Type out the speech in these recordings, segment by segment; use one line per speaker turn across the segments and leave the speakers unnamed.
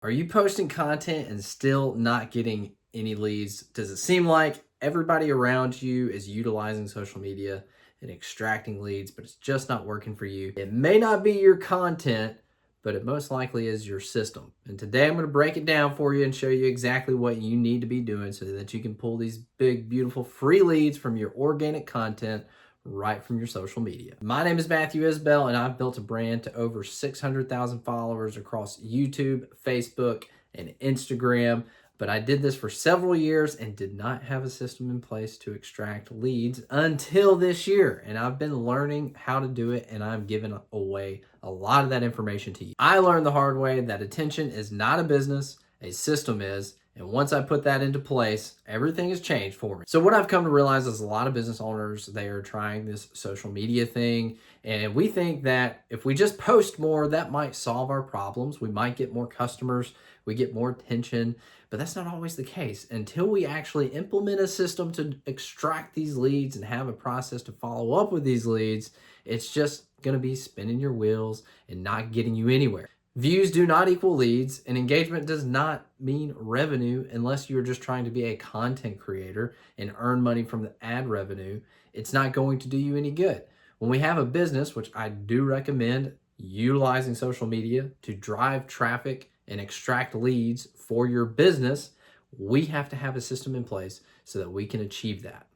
Are you posting content and still not getting any leads? Does it seem like everybody around you is utilizing social media and extracting leads, but it's just not working for you? It may not be your content, but it most likely is your system. And today I'm going to break it down for you and show you exactly what you need to be doing so that you can pull these big, beautiful free leads from your organic content right from your social media. My name is Matthew Isbell, and I've built a brand to over 600,000 followers across YouTube, Facebook, and Instagram. But I did this for several years and did not have a system in place to extract leads until this year. And I've been learning how to do it, and I'm giving away a lot of that information to you. I learned the hard way that attention is not a business, a system is. And once I put that into place, everything has changed for me. So what I've come to realize is a lot of business owners, they are trying this social media thing. And we think that if we just post more, that might solve our problems. We might get more customers, we get more attention, but that's not always the case. Until we actually implement a system to extract these leads and have a process to follow up with these leads, it's just going to be spinning your wheels and not getting you anywhere. Views do not equal leads, and engagement does not mean revenue unless you're just trying to be a content creator and earn money from the ad revenue. It's not going to do you any good. When we have a business, which I do recommend utilizing social media to drive traffic and extract leads for your business, we have to have a system in place so that we can achieve that.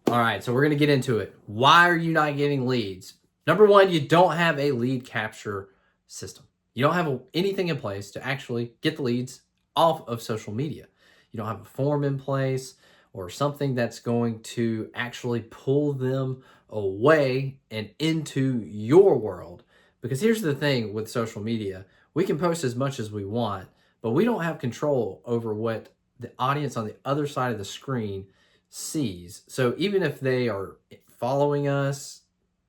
All right, so we're going to get into it. Why are you not getting leads? Number one, you don't have a lead capture system. You don't have anything in place to actually get the leads off of social media. You don't have a form in place or something that's going to actually pull them away and into your world. Because here's the thing with social media, we can post as much as we want, but we don't have control over what the audience on the other side of the screen sees. So even if they are following us,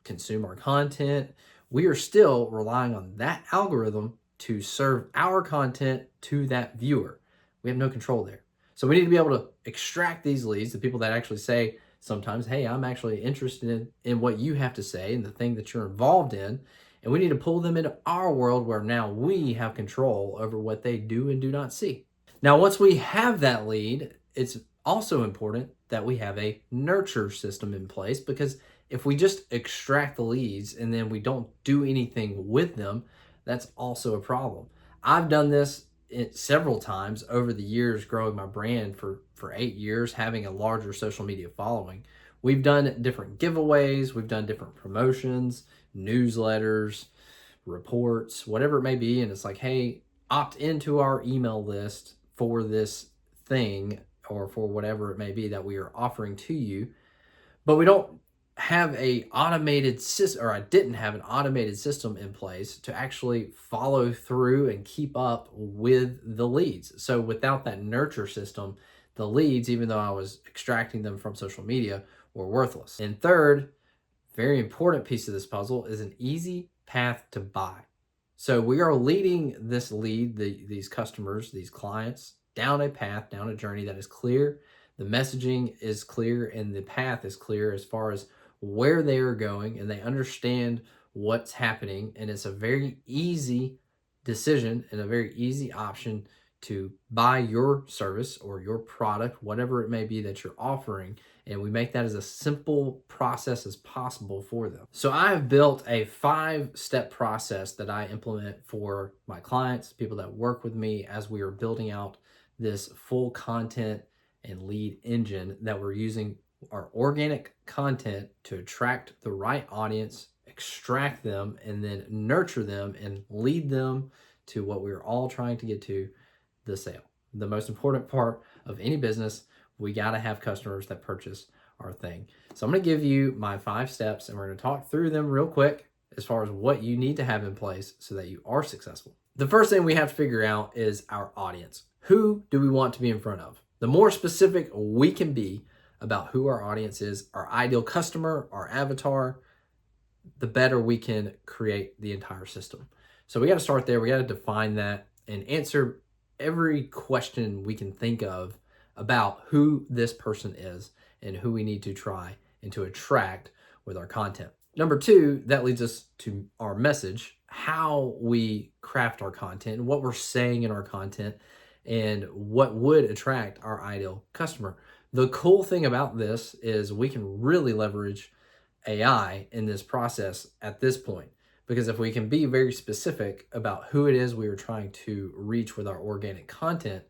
consume our content, we are still relying on that algorithm to serve our content to that viewer. We have no control there. So we need to be able to extract these leads, the people that actually say sometimes, hey, I'm actually interested in what you have to say and the thing that you're involved in. And we need to pull them into our world where now we have control over what they do and do not see. Now, once we have that lead, it's also important that we have a nurture system in place, because if we just extract the leads and then we don't do anything with them, that's also a problem. I've done this several times over the years, growing my brand for 8 years, having a larger social media following. We've done different giveaways, we've done different promotions, newsletters, reports, whatever it may be. And it's like, hey, opt into our email list for this thing or for whatever it may be that we are offering to you. But we don't have a automated system, or I didn't have an automated system in place to actually follow through and keep up with the leads. So without that nurture system, the leads, even though I was extracting them from social media, were worthless. And third, very important piece of this puzzle is an easy path to buy. So we are leading this lead, these customers, these clients, down a path, down a journey that is clear. The messaging is clear and the path is clear as far as where they are going, and they understand what's happening. And it's a very easy decision and a very easy option to buy your service or your product, whatever it may be that you're offering. And we make that as a simple process as possible for them. So I've built a 5-step process that I implement for my clients, people that work with me, as we are building out this full content and lead engine that we're using our organic content to attract the right audience, extract them, and then nurture them and lead them to what we're all trying to get to, the sale. The most important part of any business, we got to have customers that purchase our thing. So I'm going to give you my 5 steps, and we're going to talk through them real quick as far as what you need to have in place so that you are successful. The first thing we have to figure out is our audience. Who do we want to be in front of? The more specific we can be about who our audience is, our ideal customer, our avatar, the better we can create the entire system. So we got to start there. We got to define that and answer every question we can think of about who this person is and who we need to try and to attract with our content. Number 2, that leads us to our message. how we craft our content, what we're saying in our content, and what would attract our ideal customer. The cool thing about this is we can really leverage AI in this process at this point. Because if we can be very specific about who it is we are trying to reach with our organic content,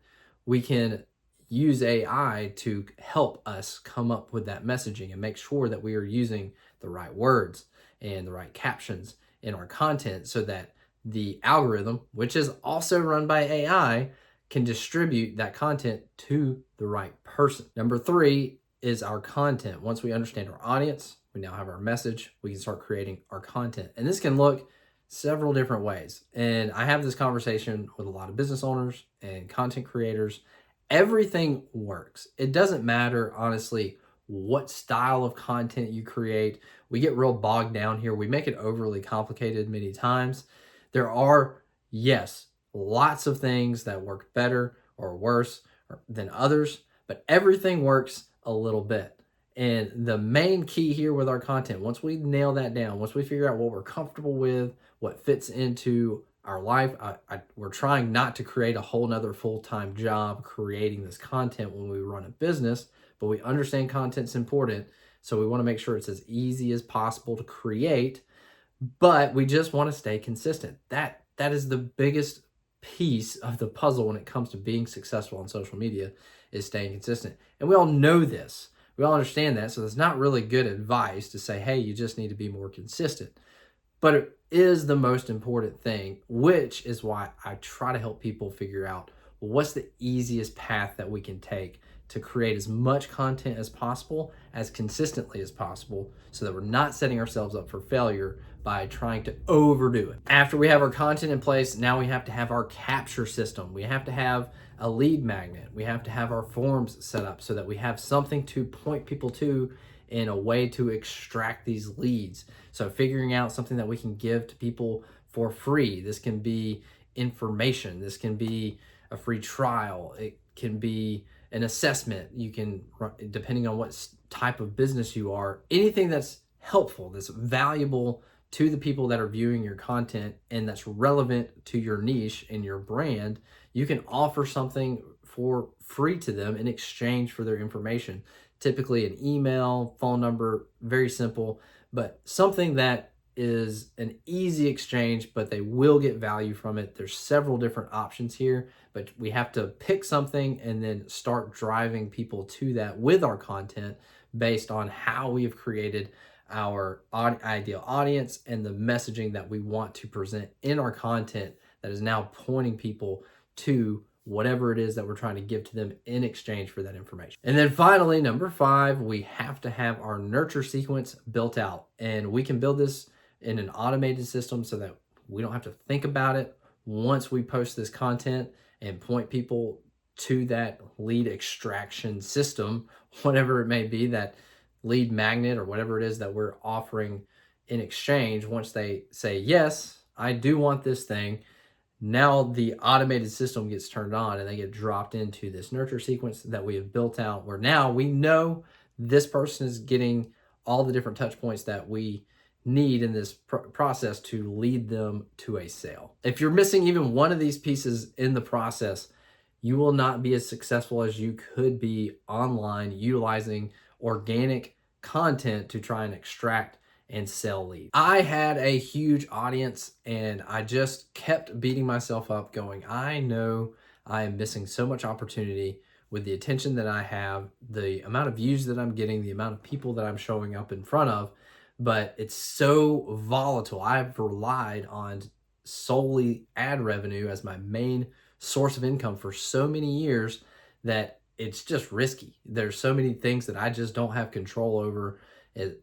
we can use AI to help us come up with that messaging and make sure that we are using the right words and the right captions in our content so that the algorithm, which is also run by AI, can distribute that content to the right person. Number 3 is our content. Once we understand our audience, we now have our message, we can start creating our content. And this can look several different ways. And I have this conversation with a lot of business owners and content creators. Everything works. It doesn't matter, honestly, what style of content you create. We get real bogged down here. We make it overly complicated many times. There are, yes, lots of things that work better or worse than others, but everything works a little bit. And the main key here with our content, once we nail that down, once we figure out what we're comfortable with, what fits into our life, we're trying not to create a whole nother full-time job creating this content when we run a business, but we understand content's important. So we want to make sure it's as easy as possible to create, but we just want to stay consistent. That is the biggest piece of the puzzle when it comes to being successful on social media, is staying consistent. And we all know this. We all understand that. So it's not really good advice to say, hey, you just need to be more consistent. But it is the most important thing, which is why I try to help people figure out what's the easiest path that we can take to create as much content as possible, as consistently as possible, so that we're not setting ourselves up for failure by trying to overdo it. After we have our content in place, now we have to have our capture system. We have to have a lead magnet. We have to have our forms set up so that we have something to point people to in a way to extract these leads. So figuring out something that we can give to people for free. This can be information. This can be a free trial. It can be an assessment. You can, depending on what type of business you are, anything that's helpful, that's valuable to the people that are viewing your content and that's relevant to your niche and your brand, you can offer something for free to them in exchange for their information. Typically an email, phone number, very simple, but something that is an easy exchange, but they will get value from it. There's several different options here, but we have to pick something and then start driving people to that with our content based on how we have created our ideal audience and the messaging that we want to present in our content that is now pointing people to whatever it is that we're trying to give to them in exchange for that information. And then finally, number 5, we have to have our nurture sequence built out. And we can build this in an automated system so that we don't have to think about it once we post this content and point people to that lead extraction system, whatever it may be, that lead magnet or whatever it is that we're offering in exchange. Once they say, yes, I do want this thing, now the automated system gets turned on and they get dropped into this nurture sequence that we have built out, where now we know this person is getting all the different touch points that we need in this process to lead them to a sale. If you're missing even one of these pieces in the process, you will not be as successful as you could be online utilizing organic content to try and extract and sell leads. I had a huge audience and I just kept beating myself up going, I know I am missing so much opportunity with the attention that I have, the amount of views that I'm getting, the amount of people that I'm showing up in front of, but it's so volatile. I've relied on solely ad revenue as my main source of income for so many years that it's just risky. There's so many things that I just don't have control over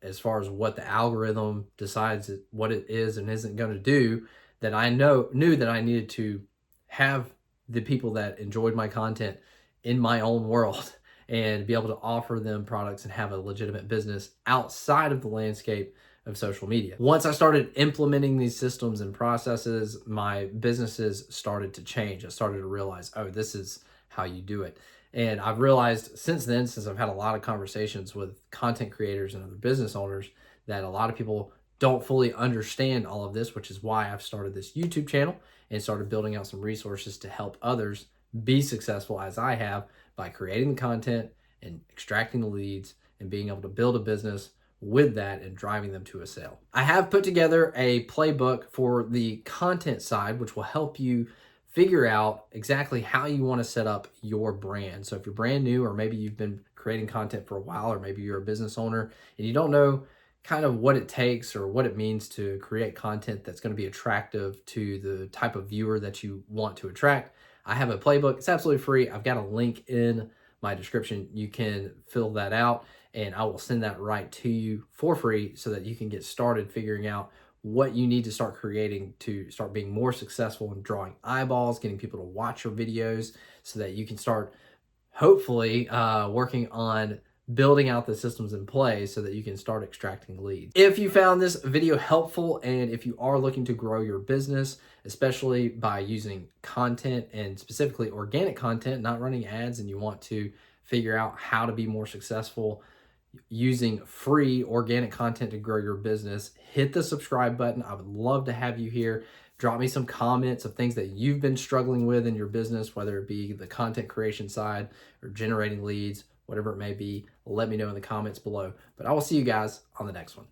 as far as what the algorithm decides what it is and isn't going to do, that I knew that I needed to have the people that enjoyed my content in my own world and be able to offer them products and have a legitimate business outside of the landscape of social media. Once I started implementing these systems and processes, my businesses started to change. I started to realize, oh, this is how you do it. And I've realized since then, since I've had a lot of conversations with content creators and other business owners, that a lot of people don't fully understand all of this, which is why I've started this YouTube channel and started building out some resources to help others be successful as I have by creating the content and extracting the leads and being able to build a business with that and driving them to a sale. I have put together a playbook for the content side, which will help you figure out exactly how you want to set up your brand. So if you're brand new, or maybe you've been creating content for a while, or maybe you're a business owner and you don't know kind of what it takes or what it means to create content that's going to be attractive to the type of viewer that you want to attract, I have a playbook. It's absolutely free. I've got a link in my description. You can fill that out and I will send that right to you for free so that you can get started figuring out what you need to start creating to start being more successful in drawing eyeballs, getting people to watch your videos so that you can start hopefully working on building out the systems in place so that you can start extracting leads. If you found this video helpful and if you are looking to grow your business, especially by using content and specifically organic content, not running ads, and you want to figure out how to be more successful using free organic content to grow your business, hit the subscribe button. I would love to have you here. Drop me some comments of things that you've been struggling with in your business, whether it be the content creation side or generating leads, whatever it may be. Let me know in the comments below. But I will see you guys on the next one.